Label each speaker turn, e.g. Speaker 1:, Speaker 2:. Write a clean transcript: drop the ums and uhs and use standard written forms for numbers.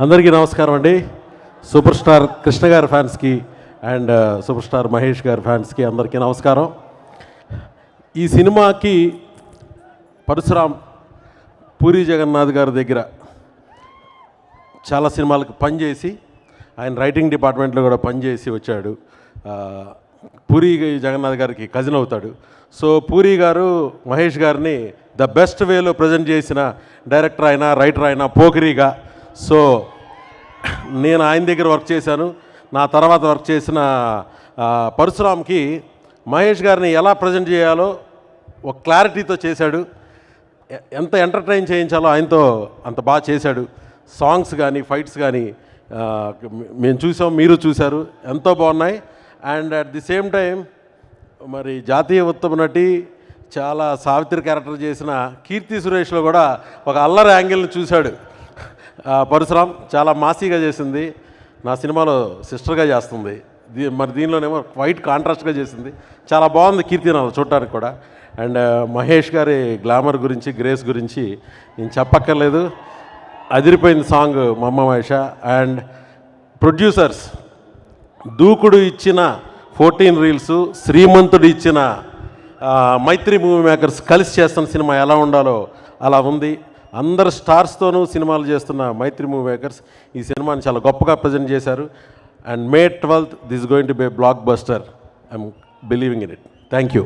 Speaker 1: అందరికీ నమస్కారం అండి. సూపర్ స్టార్ కృష్ణ గారి ఫ్యాన్స్కి అండ్ సూపర్ స్టార్ మహేష్ గారి ఫ్యాన్స్కి అందరికీ నమస్కారం. ఈ సినిమాకి పరశురామ్ పూరి జగన్నాథ్ గారి దగ్గర చాలా సినిమాలకు పనిచేసి ఆయన రైటింగ్ డిపార్ట్మెంట్లో కూడా పనిచేసి వచ్చాడు. పూరి జగన్నాథ్ గారికి కజిన్ అవుతాడు. సో పూరి గారు మహేష్ గారిని ద బెస్ట్ వేలో ప్రజెంట్ చేసిన డైరెక్టర్ అయినా రైటర్ అయినా పోకిరిగా. సో నేను ఆయన దగ్గర వర్క్ చేశాను. నా తర్వాత వర్క్ చేసిన పరశురామ్కి మహేష్ గారిని ఎలా ప్రజెంట్ చేయాలో ఒక క్లారిటీతో చేశాడు. ఎంత ఎంటర్టైన్ చేయించాలో ఆయనతో అంత బాగా చేశాడు. సాంగ్స్ కానీ ఫైట్స్ కానీ మేము చూసాం, మీరు చూశారు, ఎంతో బాగున్నాయి. And at the same time మరి జాతీయ ఉత్తమ నటి చాలా సావిత్రి క్యారెక్టర్ చేసిన కీర్తి సురేష్లో కూడా ఒక అల్లరి యాంగిల్ని చూశాడు పరశురామ్. చాలా మాసీగా చేసింది. నా సినిమాలో సిస్టర్గా చేస్తుంది. మరి దీనిలోనేమో వైట్ కాంట్రాస్ట్గా చేసింది. చాలా బాగుంది కీర్తి నాలో చూడటానికి కూడా. అండ్ మహేష్ గారి గ్లామర్ గురించి, గ్రేస్ గురించి నేను చెప్పక్కర్లేదు. అదిరిపోయింది సాంగ్ మమ్మ మహేష. అండ్ ప్రొడ్యూసర్స్ దూకుడు ఇచ్చిన 14 రీల్స్, శ్రీమంతుడు ఇచ్చిన మైత్రి మూవీ మేకర్స్ కలిసి చేస్తున్న సినిమా ఎలా ఉండాలో అలా ఉంది. అందరు స్టార్స్తోనూ సినిమాలు చేస్తున్న మైత్రి మూవీ మేకర్స్ ఈ సినిమాని చాలా గొప్పగా ప్రజెంట్ చేశారు. And May 12th this going to be blockbuster. I'm believing in it. Thank you.